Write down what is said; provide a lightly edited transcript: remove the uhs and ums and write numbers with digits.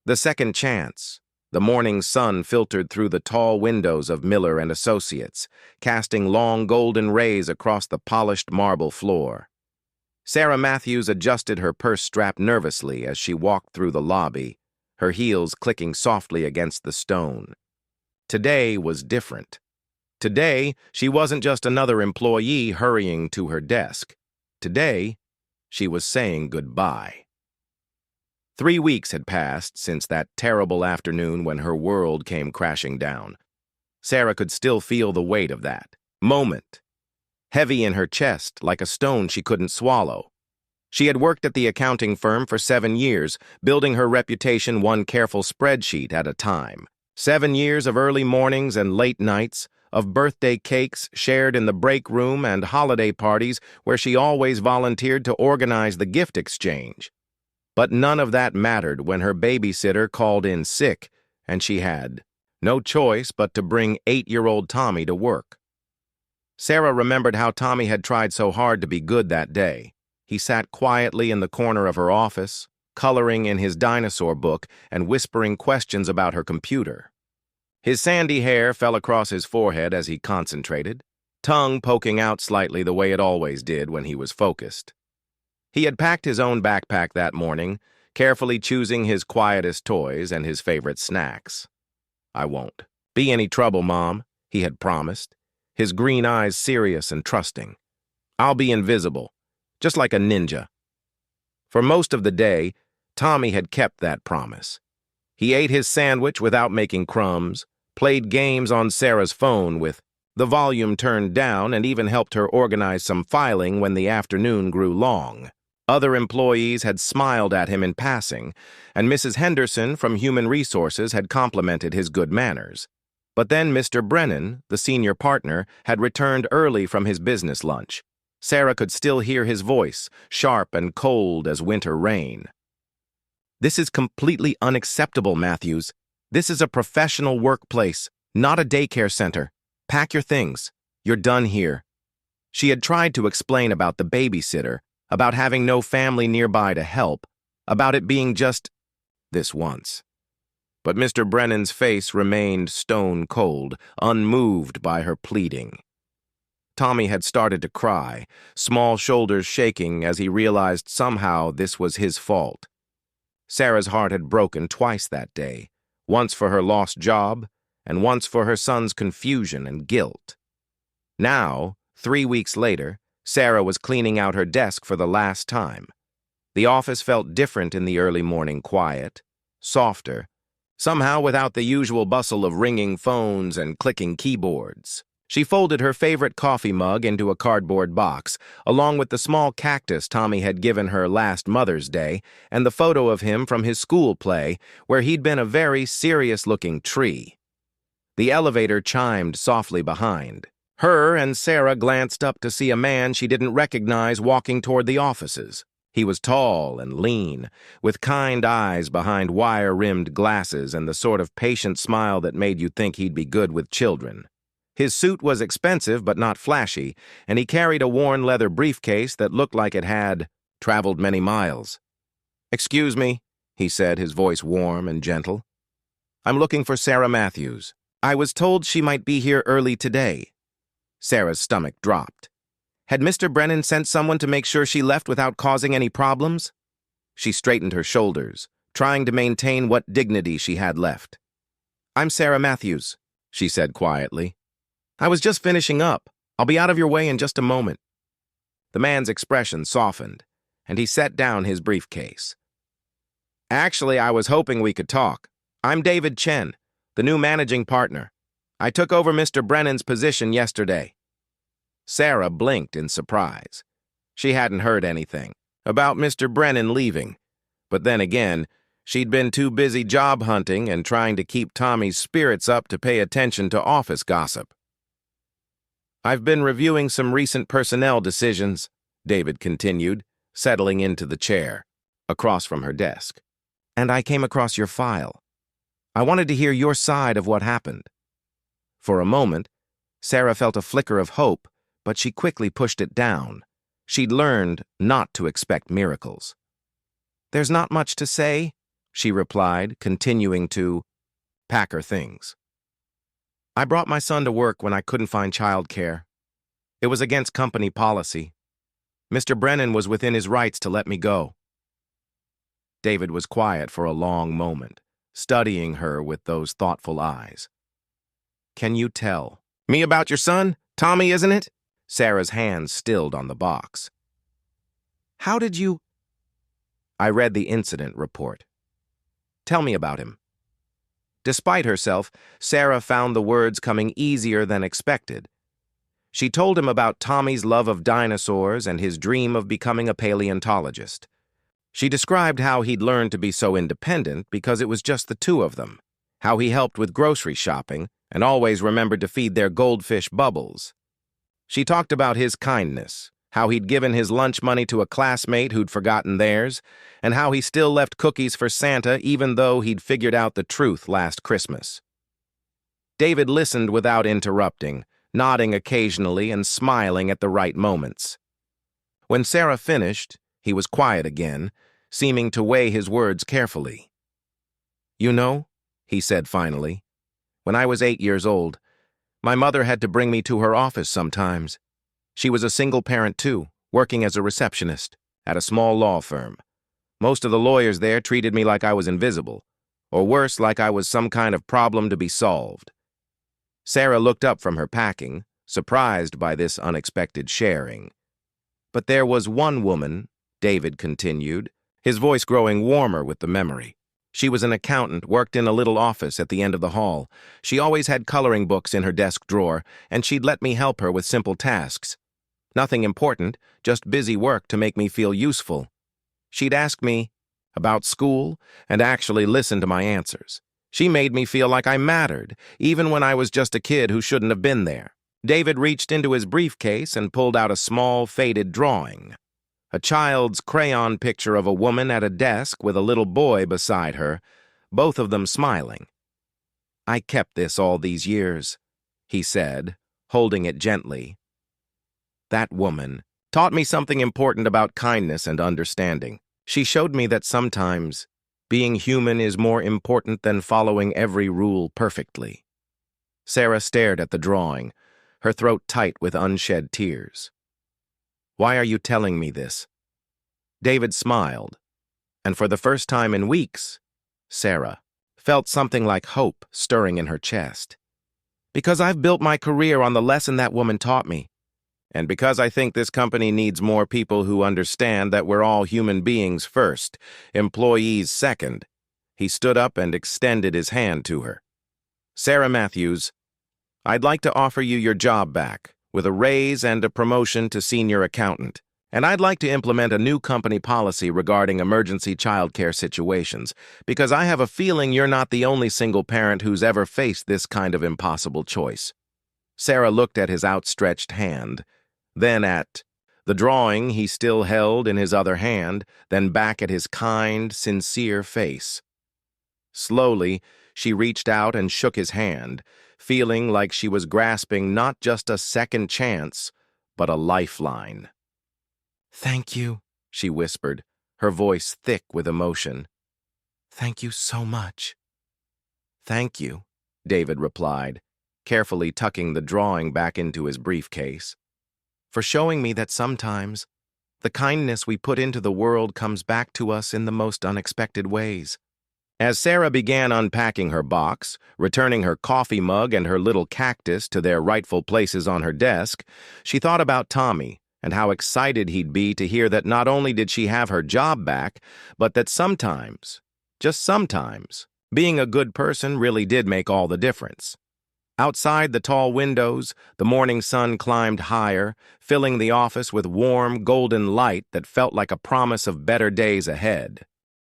The second chance. The morning sun filtered through the tall windows of Miller and Associates, casting long golden rays across the polished marble floor. Sarah Matthews adjusted her purse strap nervously as she walked through the lobby, her heels clicking softly against the stone. Today was different. Today, she wasn't just another employee hurrying to her desk. Today, she was saying goodbye. 3 weeks had passed since that terrible afternoon when her world came crashing down. Sarah could still feel the weight of that moment, heavy in her chest like a stone she couldn't swallow. She had worked at the accounting firm for 7 years, building her reputation one careful spreadsheet at a time. 7 years of early mornings and late nights, of birthday cakes shared in the break room and holiday parties where she always volunteered to organize the gift exchange. But none of that mattered when her babysitter called in sick, and she had no choice but to bring 8-year-old Tommy to work. Sarah remembered how Tommy had tried so hard to be good that day. He sat quietly in the corner of her office, coloring in his dinosaur book and whispering questions about her computer. His sandy hair fell across his forehead as he concentrated, tongue poking out slightly the way it always did when he was focused. He had packed his own backpack that morning, carefully choosing his quietest toys and his favorite snacks. "I won't be any trouble, Mom," he had promised, his green eyes serious and trusting. "I'll be invisible, just like a ninja." For most of the day, Tommy had kept that promise. He ate his sandwich without making crumbs, played games on Sarah's phone with the volume turned down, and even helped her organize some filing when the afternoon grew long. Other employees had smiled at him in passing, and Mrs. Henderson from Human Resources had complimented his good manners. But then Mr. Brennan, the senior partner, had returned early from his business lunch. Sarah could still hear his voice, sharp and cold as winter rain. "This is completely unacceptable, Matthews. This is a professional workplace, not a daycare center. Pack your things. You're done here." She had tried to explain about the babysitter, about having no family nearby to help, about it being just this once. But Mr. Brennan's face remained stone cold, unmoved by her pleading. Tommy had started to cry, small shoulders shaking as he realized somehow this was his fault. Sarah's heart had broken twice that day, once for her lost job, and once for her son's confusion and guilt. Now, 3 weeks later, Sarah was cleaning out her desk for the last time. The office felt different in the early morning quiet, softer, somehow without the usual bustle of ringing phones and clicking keyboards. She folded her favorite coffee mug into a cardboard box, along with the small cactus Tommy had given her last Mother's Day and the photo of him from his school play, where he'd been a very serious-looking tree. The elevator chimed softly behind. Her and Sarah glanced up to see a man she didn't recognize walking toward the offices. He was tall and lean, with kind eyes behind wire-rimmed glasses and the sort of patient smile that made you think he'd be good with children. His suit was expensive but not flashy, and he carried a worn leather briefcase that looked like it had traveled many miles. "Excuse me," he said, his voice warm and gentle. "I'm looking for Sarah Matthews. I was told she might be here early today." Sarah's stomach dropped. Had Mr. Brennan sent someone to make sure she left without causing any problems? She straightened her shoulders, trying to maintain what dignity she had left. "I'm Sarah Matthews," she said quietly. "I was just finishing up. I'll be out of your way in just a moment." The man's expression softened, and he set down his briefcase. "Actually, I was hoping we could talk. I'm David Chen, the new managing partner. I took over Mr. Brennan's position yesterday." Sarah blinked in surprise. She hadn't heard anything about Mr. Brennan leaving, but then again, she'd been too busy job hunting and trying to keep Tommy's spirits up to pay attention to office gossip. "I've been reviewing some recent personnel decisions," David continued, settling into the chair across from her desk. "And I came across your file. I wanted to hear your side of what happened." For a moment, Sarah felt a flicker of hope, but she quickly pushed it down. She'd learned not to expect miracles. "There's not much to say," she replied, continuing to pack her things. I brought my son to work when I couldn't find childcare. It was against company policy. Mr. Brennan was within his rights to let me go. David was quiet for a long moment, studying her with those thoughtful eyes. Can you tell me about your son? Tommy, isn't it? Sarah's hands stilled on the box. How did you... I read the incident report. Tell me about him. Despite herself, Sarah found the words coming easier than expected. She told him about Tommy's love of dinosaurs and his dream of becoming a paleontologist. She described how he'd learned to be so independent because it was just the two of them, how he helped with grocery shopping and always remembered to feed their goldfish Bubbles. She talked about his kindness, how he'd given his lunch money to a classmate who'd forgotten theirs, and how he still left cookies for Santa even though he'd figured out the truth last Christmas. David listened without interrupting, nodding occasionally and smiling at the right moments. When Sarah finished, he was quiet again, seeming to weigh his words carefully. You know, he said finally, when I was 8 years old, my mother had to bring me to her office sometimes. She was a single parent too, working as a receptionist at a small law firm. Most of the lawyers there treated me like I was invisible, or worse, like I was some kind of problem to be solved. Sarah looked up from her packing, surprised by this unexpected sharing. But there was one woman, David continued, his voice growing warmer with the memory. She was an accountant, worked in a little office at the end of the hall. She always had coloring books in her desk drawer, and she'd let me help her with simple tasks. Nothing important, just busy work to make me feel useful. She'd ask me about school and actually listen to my answers. She made me feel like I mattered, even when I was just a kid who shouldn't have been there. David reached into his briefcase and pulled out a small, faded drawing. A child's crayon picture of a woman at a desk with a little boy beside her, both of them smiling. I kept this all these years, he said, holding it gently. That woman taught me something important about kindness and understanding. She showed me that sometimes being human is more important than following every rule perfectly. Sarah stared at the drawing, her throat tight with unshed tears. Why are you telling me this? David smiled, and for the first time in weeks, Sarah felt something like hope stirring in her chest. Because I've built my career on the lesson that woman taught me, and because I think this company needs more people who understand that we're all human beings first, employees second. He stood up and extended his hand to her. Sarah Matthews, I'd like to offer you your job back, with a raise and a promotion to senior accountant. And I'd like to implement a new company policy regarding emergency childcare situations, because I have a feeling you're not the only single parent who's ever faced this kind of impossible choice. Sarah looked at his outstretched hand, then at the drawing he still held in his other hand, then back at his kind, sincere face. Slowly, she reached out and shook his hand, feeling like she was grasping not just a second chance, but a lifeline. Thank you, she whispered, her voice thick with emotion. Thank you so much. Thank you, David replied, carefully tucking the drawing back into his briefcase, for showing me that sometimes the kindness we put into the world comes back to us in the most unexpected ways. As Sarah began unpacking her box, returning her coffee mug and her little cactus to their rightful places on her desk, she thought about Tommy and how excited he'd be to hear that not only did she have her job back, but that sometimes, just sometimes, being a good person really did make all the difference. Outside the tall windows, the morning sun climbed higher, filling the office with warm, golden light that felt like a promise of better days ahead.